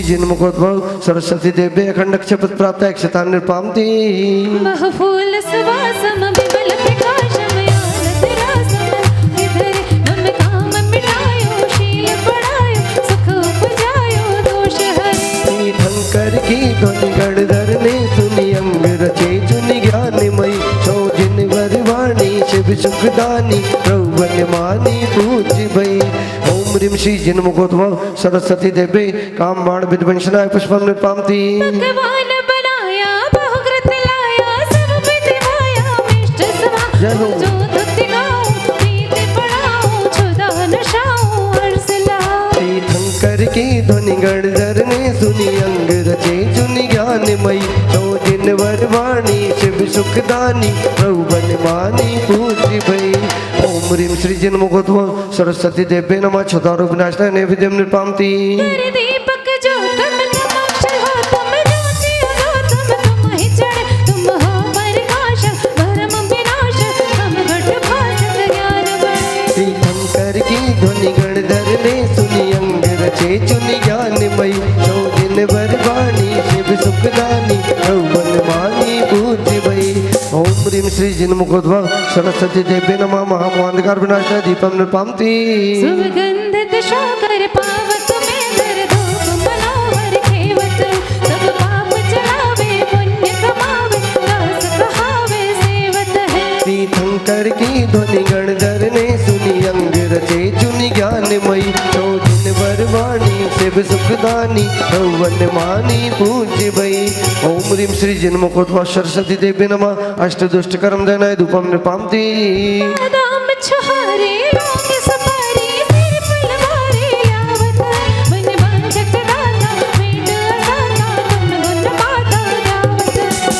श्रीजिन्मुखोद्भव सरस्वती देवे अखंड शपथ प्राप्त अक्षता निर्पामती महफूल सुवासम विमल प्रकाशम यानतरासम विधरे मम काम मिटायो शील बढ़ायो सुख उपजायो दोष हरे तीर्थंकर की ध्वनि गणधरने सुनि अंग रचे चुनि ज्ञानमयी सौजिन वरवाणी शिव सुखदानी प्रभुवन मानी पूज्य भई ओम ह्रीं श्री जिन्मुखोद्भव सरस्वती देवे काम बाण विध्वंसनाय पुष्पम निर्पामती भगवान बनाया बहुकृत लाया सब विधिवाया मिष्ट समा जय हो। जो धुति गाओ प्रीति बढ़ाओ छुदा नशाओ हर्ष लाओ तीर्थंकर की ध्वनि गणधरने सुनि अंग रचे चुनि ज्ञानमयी सौजिन वरवाणी शिव सुखदानी प्रभुवन मानी पूज्य भई ओम ह्रीं श्री जिन्मुखोद्भव सरस्वती देवे नमः क्षुधारो विनाशनाय नैवेद्यम निर्पामती कर दीपक जो तुम अक्षर हो तुम ज्योति हो तुम ही जड़ तुम हो प्रकाश भरम विनाश हम घट भासक ज्ञान बल तीर्थंकर की ध्वनि गणधरने सुनि अंग रचे चुनि ज्ञानमयी सौजिन वरवाणी शिव सुखदानी प्रभुवन मानी पूज्य भई ओम ह्रीं श्री जिन्मुखोद्भव सरस्वती देवे नमः महामोहांधकार विनाशनाय दीपम निर्पामती सुगंधित शोकर पावक में कर धूप मनोहर खेवत सब पाप चलावे पुण्य कमावे दास कहावे सेवत है तीर्थंकर की ध्वनि गणधरने सुनि अंग रचे चुनि ज्ञानमयी सौजिन वरवाणी शिव सुखदानी प्रभुवन मानी पूज्य भई ओम ह्रीं श्री जिन्मुखोद्भव सरस्वती देवे नमः अष्टदुष्ट कर्म दयनाय धूपम निर्पामती बादाम छुहारे रोंग सफारी सिर फुलवारे यावत मन वांछित दाता मीठ असाता तुम गुण पाता गावत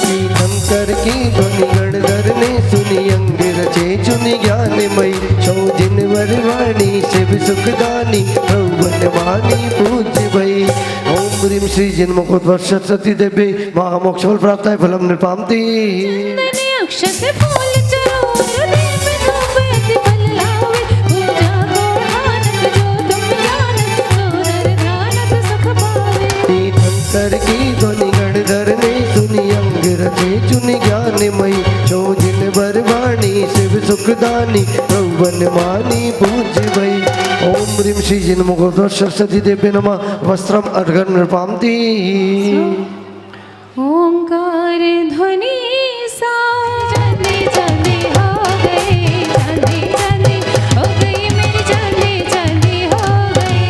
तीर्थंकर की ध्वनि गणधरने सुनि अंग रचे चुनि ज्ञानमयी सौजिन वरवाणी शिव सुखदानी प्रभुवन मानी पूज्य भई ओम ह्रीं श्री जिन्मुखोद्भव सरस्वती देवे महामोक्षफल प्राप्ताय फलम निर्पामती चंदन अक्षत फूल चरोर दीप धूप अति फल लावे पूजा को ध्यानत जो तुम जानत नूरर ध्यानत सुख पावे तीर्थंकर की ध्वनि गणधरने सुनि अंग रचे चुनि ज्ञानमयी सौजिन वरवाणी शिव सुखदानी प्रभुवन मानी पूज्य भई ओम ह्रीं श्री जिन्मुखोद्भव सरस्वती देवे नमः वस्त्रम अर्घ्य निर्पामती ओंकार ध्वनि सा चांदी चांदी हो गई चांदी चांदी हो गई मेरी चांदी चांदी हो गई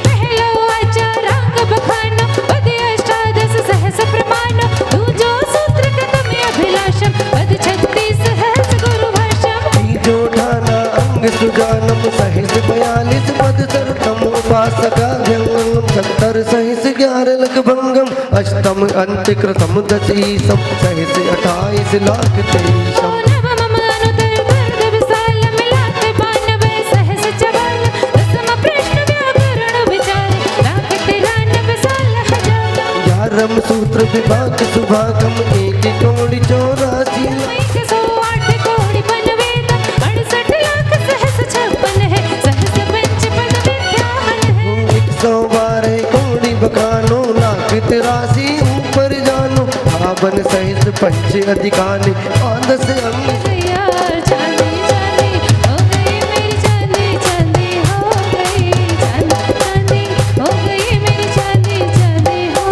पहलो आचा रंग बखानो पद अष्टादश सहस प्रमाणो दूजो सूत्र कदम अभिलाषम पद 36 सहस गुरु भाषम तीजो ठाना अंग सुजानम सहित 42 पद सर्वतम उपासका व्यंगम 70 सहित 11 लख भंगम अष्टम अंत्यकृतम दशीसम सहित 28 लाख 23 नवम अनुतर गर्द विशाल मिलाते 92 सहस 54 दसम प्रश्न व्याकरण विचार लाख 93 साल हजार 11 सूत्र विभाग सुभागम एक कौड़ी 84 108 कोटि बन वेद 68 लाख सहस 56 है सहस पंच पद विद्याहन है 112 कौड़ी बखानो लाख 83 ऊपर जानो भावन सहित पंच अधिकानि 5 अंग यार चांदी चांदी हो गई मेरी चांदी चांदी हो गई चांदी चांदी हो गई मेरी चांदी चांदी हो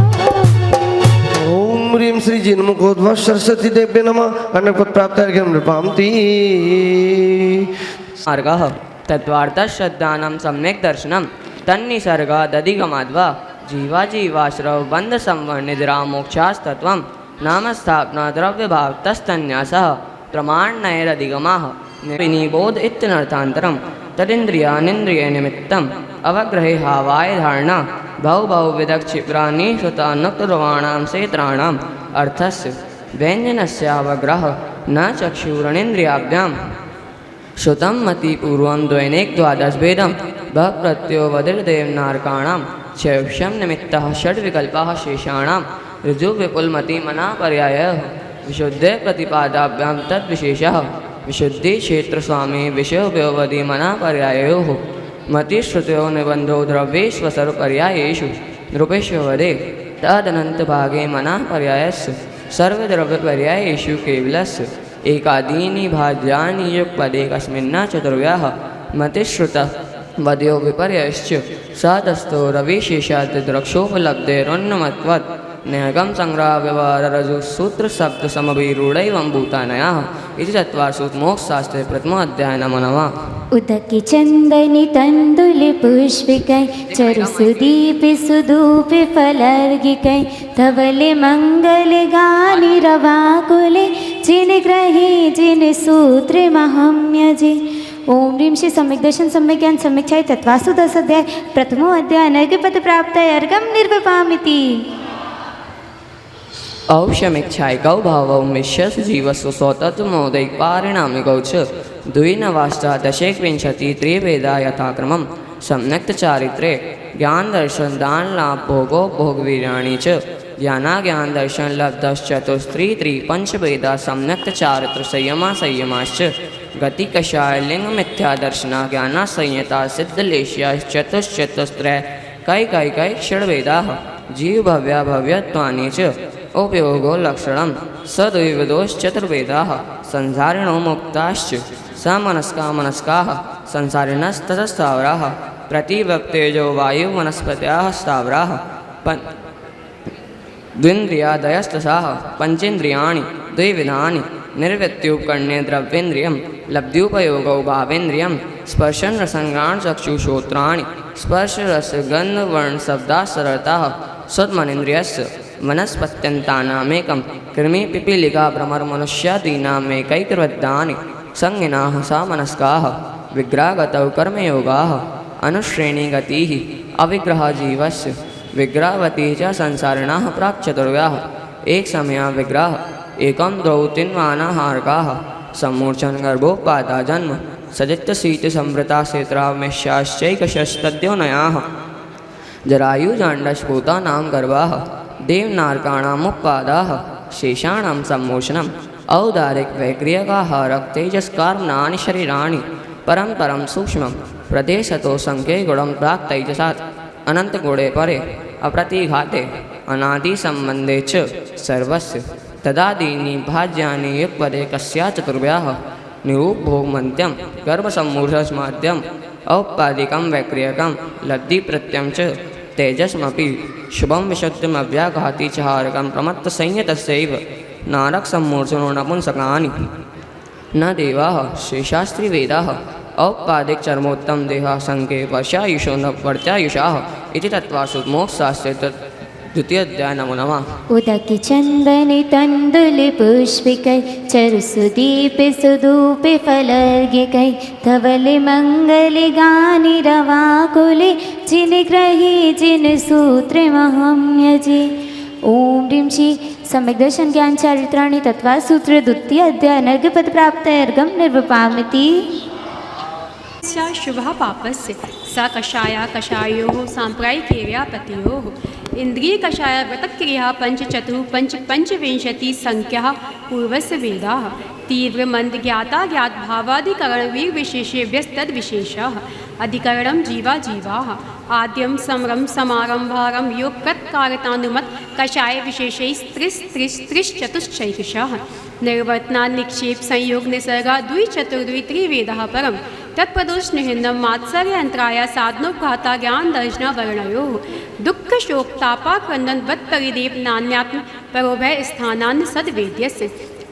गई ओम ह्रीं श्री जिन्मुखोद्भव सरस्वती देवे नमः अन्नपद प्राप्त अर्घ्यम निर्पामती मार्गः तत्त्वार्थश्रद्धानां सम्यक् दर्शनं तन्निसर्गादधिगमाद्वा जीवाजीवाश्रव बन्धसंवर्णिद्रामोक्षास्तत्त्वं नामस्थापना द्रव्यभावतस्तन्यासः प्रमाणनैरधिगमाः विनिबोध इत्यनर्थान्तरं तदिन्द्रियानिन्द्रियनिमित्तम् अवग्रहे हावाय धारणा बहुविधक्षिप्राणि श्रुतानुक्तर्वाणां क्षेत्राणाम् अर्थस्य व्यञ्जनस्यावग्रह न चक्षुरणेन्द्रियाभ्यां श्रुतं मतिपूर्वं द्वैनिक 12 भेदं भप्रत्योवधिर्देवनारकाणां शैव्यं निमित्तः षड्विकल्पाः शेषाणां ऋजुविपुलमतिमनापर्यायः विशुद्धे प्रतिपादाभ्यां तद्विशेषः विशुद्धिक्षेत्रस्वामी विषयोपयोवधिमनापर्याययोः मतिश्रुतयो निबन्धो द्रव्येष्वसर्वपर्यायेषु नृपेश्वरे तदनन्तभागे मनः पर्यायस्य सर्वद्रव्यपर्यायेषु केवलस्य एकादीनि भाज्यानि युगपदे कस्मिन्न चतुर्व्याः मतिश्रुतः वद्यो विपर्ययश्च सदस्तो रविशेषात् द्रक्षोपलब्धेरोन्नमत्वत् नेहगम संग्रह व्यवहार रजु सूत्र शब्द समभिरूढ़ैवं भूतानयाः इति चत्वारसु मोक्षशास्त्रे प्रथमो अध्याय नमो नमः। उदकी चंदनी तंदुल पुष्पिकै चरुसुदीपि सुधूपि फलर्गिकै धवले मंगल गानि रवाकुले जिन ग्रहे जिन सूत्र महम्यजे। ओम ह्रीं श्री सम्यक दर्शन सम्यक ज्ञान सम्यक छाय तत्वासु 10 अध्याय प्रथमो अध्याय अनर्घ्यपद प्राप्त अर्घम निर्वपामिति। औषमिच्छायिकौ भावौ मिष्यसु जीवस्व स्वतत्वमोदैक पारिणामिकौ च द्विनवाष्टादशैकविंशति त्रिवेदा यथाक्रमं सम्यक् चारित्रे ज्ञान दर्शन दान लाभ भोगो भोगवीर्याणि च ज्ञानाज्ञान दर्शन लब्धश्चतुस्त्री पंचवेदा सम्यक् चारित्र संयमा संयमाश्च गति कषाय लिंग मिथ्या दर्शना ज्ञाना संयता सिद्धलेश्या चतुश्चतुस्त्रय कै षड्वेदाः जीव भव्या भव्यत्वानि च उपयोगो लक्षणं सद्विविधोश्चतुर्वेदाः संसारिणो मुक्ताश्च समनस्का मनस्काः संसारिणस्ततस्तावराः प्रतिवक्तेजो वायु वनस्पत्याः स्थावराः द्विन्द्रियादयस्तसाः पंचेन्द्रियाणि द्विविधानि निर्वृत्त्युपकरणे द्रव्येन्द्रियं लब्ध्युपयोगौ भावेन्द्रियं स्पर्शन रसंग्राण चक्षुश्रोत्राणि स्पर्श रस गंध वर्ण शब्दा सरलताः सद्मनेन्द्रियस्य वनस्पत्यन्तानामेकं कृमि पिपीलिका भ्रमरमनुष्यादीनामेकैकवृद्धानि संज्ञिनाः सामनस्काः विग्रहगतौ कर्मयोगाः अनुश्रेणीगतिः अविग्रह जीवस्य विग्रहवती च संसारिणः प्राक्चतुर्व्याः एक समया विग्रह एकं द्वौ तिन्वानाहारकाः सम्मूर्छन गर्भोपादा जन्म सजित शीत संवृता क्षेत्रामेश्याश्चैकशस्तद्योनयाः जरायुजाण्डस्फूता नाम गर्भाः देवनारकाणामुत्पादाः शेषाणां सम्मोचनम् औदारिक वैक्रियकाहारक तेजस्कार्मणानि शरीराणि परं परं सूक्ष्मं प्रदेशतो संख्ये गुणं प्राक् तैजसात् अनंत गुणे परे अप्रतिघाते अनादि संबंधे च सर्वस्य तदादीनि भाज्यानि युगपदे कस्या चतुर्व्याः निरूपभोगमन्त्यं गर्भसम्मूढस्माद्यम् औपादिकं वैक्रियकं लब्धिप्रत्यं च तेजस्मपि शुभं विशुद्धमव्याघाति च हारकं प्रमत्तसंयतस्यैव नारक सम्मूर्छनो नपुंसकानि न देवाः शेषास्त्रिवेदाः औपादिक चर्मोत्तम देहा संख्ये वर्षायुषो न वर्चायुषाः इति तत्त्वासु मोक्षशास्त्रे द्वितीय अध्याय नमो नमः। उदकी चंदनी तंदुल पुष्पिकै चरुसुदीपि सुधूपि फलर्गिकै धवले मंगल गानि रवाकुले जिन ग्रहे जिन सूत्र महम्यजे। ओम ह्रीं श्री सम्यक दर्शन ज्ञान चारित्राणि तत्त्वा सूत्र द्वितीय अध्याय अनर्घ्यपद प्राप्त अर्घम निर्वपामिति। शुभ पापस्य सा कषाया कषायोः साम्प्रायिकेर्या पतयोः इंद्रिय कषाय व्रतक्रिया पंचविंशति संख्या पूर्वस्य वेदाः तीव्र मंद ज्ञाता ज्ञात भावाधिकरण वीर विशेषेभ्यस्तद विशेषः अधिकरणं जीवा जीवाः आद्यम समरम समारंभारम योगकृतकारतानुमत कषाय विशेषैस्त्रिश्चतुश्चैकशः निर्वर्तना निक्षेप संयोग निसर्गा द्विचतुर्द्वि त्रिवेदः परम तत्पदोष्णिहिन्दं मात्सर्य अंतराया साधनोपघाता ज्ञान दर्शना वर्णयोः दुःख शोक तापाक्रंदन वत्परिदेव नान्यात्म परोभय स्थानान्न सद्वेद्यस्य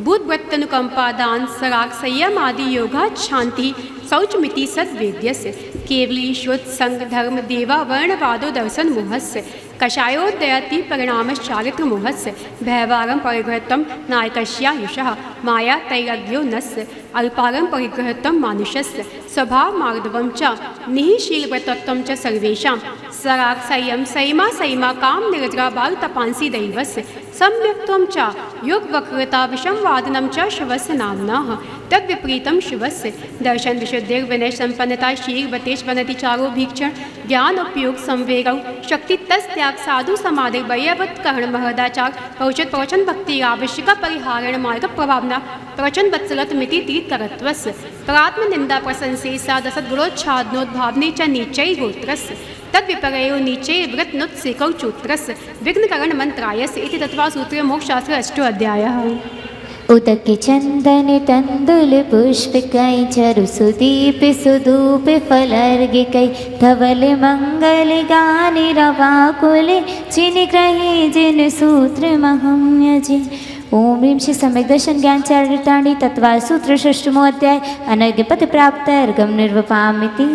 भूतवृत्तनुकंपा दान सराग संयम आदि योगा शांति शौचमिति सद्वेद्यस्य केवली शुद्ध संग धर्म देवा वर्णवादो दर्शन मोहस्य कषायोदयति परिणामश्चारित्र मोहस्य भयवारं परिगृहतं नायकस्यायुषः माया तैरग्यो नस्य अल्पारं परिगृहतं मानुषस्य स्वभाव मार्दवं च निःशीलव्रतत्वं च सर्वेषां सराग संयम सैमा सैमा काम निरजरा बाल तपांसी दैवस्य सम्यक्त्वं च योग वक्रता विषमवादनं च शिवस्य नाम्नः तद्विपरीतं शिवस्य दर्शन विशुद्धिर्विनय संपन्नता शील वतेश वनति चारो भीक्षण ज्ञान उपयोग संवेगौ शक्ति तस्त्याग साधु समाधि वैयवत्कर्ण महदाचार प्रवचन प्रवचन भक्ति आवश्यक परिहारण मार्ग प्रभावना प्रवचन वत्सलत मिति तीर्थकरत्वस्य प्रात्म निंदा प्रशंसे सा दसद्गुणोच्छादनोद्भावने च नीचै गोत्रस्य तद्विपर्ययो नीचे व्रतनुत्सेकौ चूत्रस्य विघ्नकरण मंत्रायस्य इति तत्वा सूत्रे मोक्षशास्त्रे 8 अध्यायः। उदके चंदन तंदुल पुष्पिकै चरुसुदीपि सुधूपि फलर्गिकै धवल मंगल गानि रवाकुले चिनिग्रहे जिन सूत्र महम्यजे। ओम ह्रीं श्री सम्यक् दर्शन ज्ञान चरितानि तत्वा सूत्र षष्ठमो अध्याय अनर्घ्यपद प्राप्त अर्घं निर्वपामिति।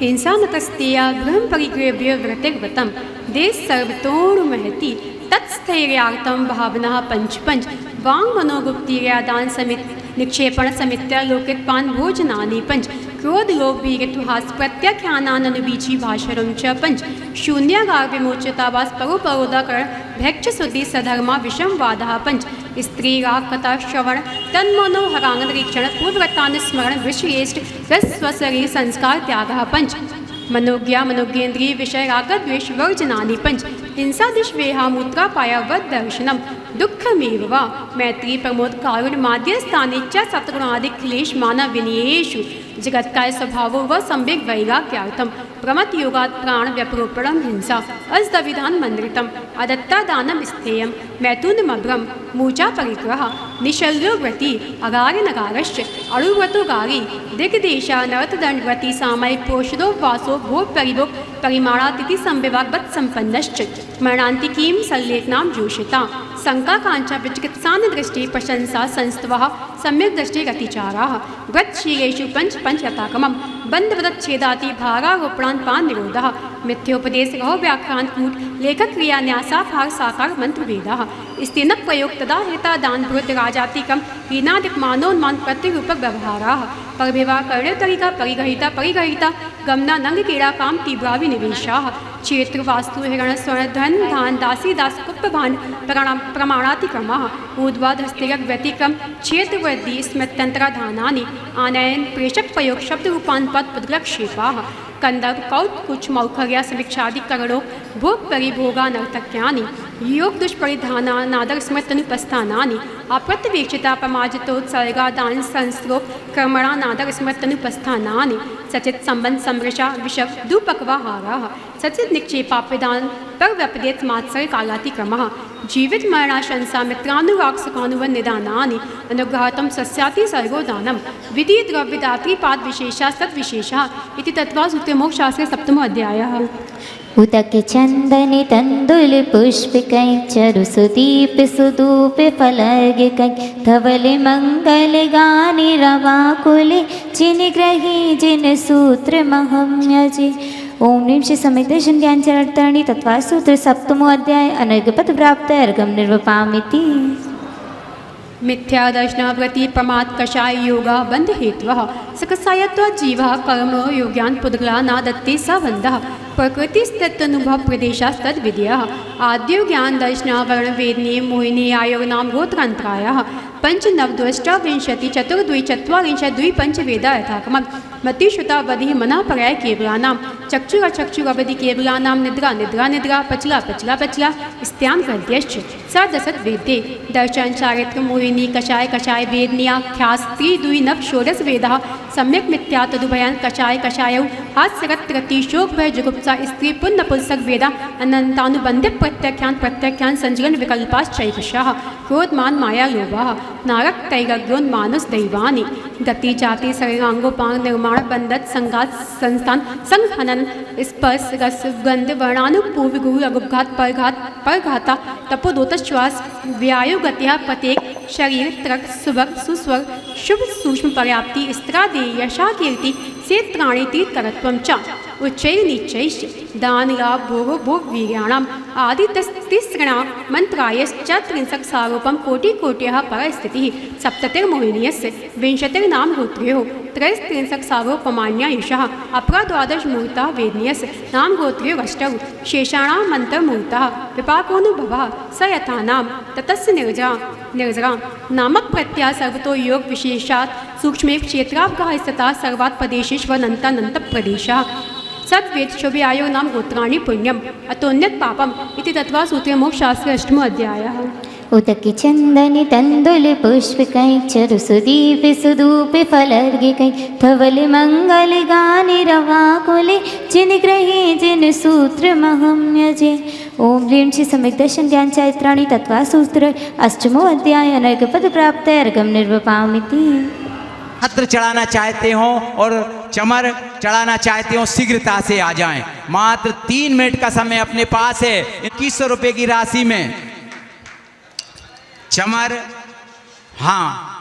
हिंसा नतस्तेया गृहं परिगृह्य व्रतिर्व्रतं देश सर्वतोर्महति तत्स्थैर्यार्थं भावना पंच वांग मनोगुप्तिर्या दान समित निक्षेपण समित्या लोकितपान भोजनानि पंच क्रोध लोभ वीरत्वहास प्रत्याख्यानानुबीजी भाषरं च पंच शून्यागार विमोचितावास परोपरोधाकरण भैक्ष शुद्धि सधर्मा विषम वादः पंच स्त्री राग कथा श्रवण तन्मनोहरांगरीक्षण पूर्वतान स्मरण विषयेष्ट स्वशरीर संस्कार त्यागः पंच मनोज्ञा मनोज्ञेन्द्रिय विषय रागद्वेष वर्जनानि पंच हिंसादिष्वेहा मूत्रापाया वद दर्शनम दुःखमेव वा मैत्री प्रमोद कारुण्य माध्यस्थाने च सत्गुणादि क्लेश मानव विनयेषु जगत्काय स्वभावो व संवेग वैराग्यार्थम प्रमत योगात् प्राण व्यपरोपणम हिंसा अस्दविधान मंद्रितम अदत्ता दानम स्थेयम मैथुनमभ्रम मूचा परिग्रह निशल्यो व्रति अगार नगारश्च अणुव्रतो गारी दिग्देशा नर्तदंडव्रति सामयिक पोषदो वासो भोग परिभोग परिमाणातिथि संविभाग वत् संपन्नश्च मरणान्तिकीं सल्लेखनां जोषिता शंका कांचा विचिकित्सान दृष्टि प्रशंसा संस्तवः सम्यक दृष्टि गतिचाराः व्रतशीलेषु पंच यथाकमं बंधवदच्छेदाति भारारोपणान् पान निरोधः मिथ्योपदेश रहो व्याख्यान कूट लेखक क्रिया न्यासाभार साकार मंत्र वेदाः स्तेन प्रयोग तदा हेता दान भृत राजातिकम हीनादिक मानोन्मान प्रतिरूपक व्यवहाराः परभिवा कर्ण्य तरीका परिगहिता गमना नंग कीड़ा काम तीव्रा विनिवेशाः क्षेत्र वास्तु हिरण स्वर्ण धन धान दासी दास कुप्पभान प्रमाणातिक्रमः ऊर्ध्वाद हस्तिरक व्यतिक्रम क्षेत्र वृद्धि स्मृत्यंतराधानानि आनयन प्रेषक प्रयोग शब्द रूपान पद पुद्रक्षेपाः कंदर्प कौत कुछ मौखर्या समीक्षादि करणों भोग परिभोगा नर्तक्यानि योग दुष्परिधाना नादर स्मृतनुपस्थानानि अप्रत्यवेक्षिता प्रमाजितोत्सर्गा दान संस्रो कर्मणा नादर स्मृतनुपस्थानानि सचित संबंध समृषा विषव दुपक्वाहाराः सचित निक्षेपापिदान पर व्यपदेत मात्सर कालातिक्रमः जीवित मरणाशंसा मित्रानुराग सुखानुवन निदानानि अनुग्रहतम सस्याति सर्गोदानम विधि द्रव्यदात्री पाद विशेषा सद्विशेषः इति तत्वा सूत्रे मोक्षशास्त्रे 7मो अध्यायः। उदके चंदने तंदुल पुष्पिकै चरुसुदीपि सुधूपि फलर्गिकै धवल मंगल गानि रवाकुले चिनिग्रहे जिन सूत्र महम्यजे। ओम ह्रीं श्री सम्यक् दर्शन ज्ञान चरितानि तत्वा सूत्र 7मो अध्याय अनर्घ्यपद प्राप्त अर्घं निर्वपामिति। मिथ्या दर्शनावृत्ति प्रमाद कषाय योगा बंध हेत्वः सकसायत्वा जीवः कर्मणो योग्यान पुद्गला नादत्ते सबंधः प्रकृतिस्तत्तनुभव प्रदेशास्तद विद्यः आद्यो ज्ञान दर्शनावरण वेदने मोहिनी आयोग नाम गोत्रांतरायः पंच नवद्वष्टाविंशति चतुर्द्वि चत्वारिंशत् द्वि पंच वेदा यथाक्रमं मतिश्रुता वधि मना पर्याय केवलानां चक्षुरवधि केवलानां निद्रा निद्रा निद्रा पचला पचला पचला स्त्यान गद्यश्च सदसत् वेदे दर्शन चारित्र मोहिनी कषाय कषाय वेदनीयाख्यास्त्री द्वि नव षोडश वेदाः सम्यक् मिथ्या तदुभयान कषाय कषायौ हास्यरत्रति शोक भय जुगुप्सा स्त्री पुण्य पुंसक वेदा अनंतानुबंधे प्रत्याख्यान संजगन विकल्पाश्चैकशाः क्रोधमान माया लोभाः नारक तैरग्योन्मानुस दैवानि गति जाति शरीरांगोपांग निर्माण बंधत संघात संस्थान संघनन स्पर्श रस गंध वर्णानुपूर्व गुरु अगुपघात परघाता तपोदोतश्वास व्यायु गत्या प्रत्येक शरीर त्रक सुभग सुस्वर शुभ सूक्ष्म पर्याप्ति स्त्रादे यशा कीर्ति सेत्राणि तीर्थकरत्वं च उच्चैः नीचैश्च दान लाभ भोग भोग वीर्याणाम् आदि तिस्रणां मंत्रायश्च त्रिंशत् सारूपं कोटिकोट्यः परस्थितिः सप्ततिर्मोहिनीयस्य विंशतिर्नाम गोत्र्योः त्रयस्त्रिंशत् सारोपमान्यायुषः अपरा द्वादशमूर्तः वेदनीयस्य नाम गोत्र्योरष्टौ शेषाणां मन्त्रमूर्तः विपाकोनुभवः स यथानां ततस्य निर्जरा नामक प्रत्याह सर्वतो योग विशेषात् सूक्ष्मे क्षेत्रावगाह स्थिता सर्वात् प्रदेशेष्वनन्तानन्त प्रदेशः सद्वेद शुभयायो नाम गोत्राणि पुण्यम अतोन्यत पापम इति तत्वा सूत्रे मोक्षशास्त्रे 8मो अध्यायः। उदकि चंदनि तंदुल पुष्प कैचरु सुदीप सुधूप फलर्घ्य धवल मंगल गानि रवाकुले जिन ग्रहे जिन सूत्र महं यजे। ओम ह्रीं श्री सम्यक् दर्शन ध्यान चैत्राणि तत्वा सूत्र अष्टमो अध्याय अनर्घपद प्राप्त अर्घम निर्वपामिति। छत्र चढ़ाना चाहते हो और चमर चढ़ाना चाहते हो शीघ्रता से आ जाएं। मात्र 3 मिनट का समय अपने पास है। 2100 रुपये की राशि में चमर, हाँ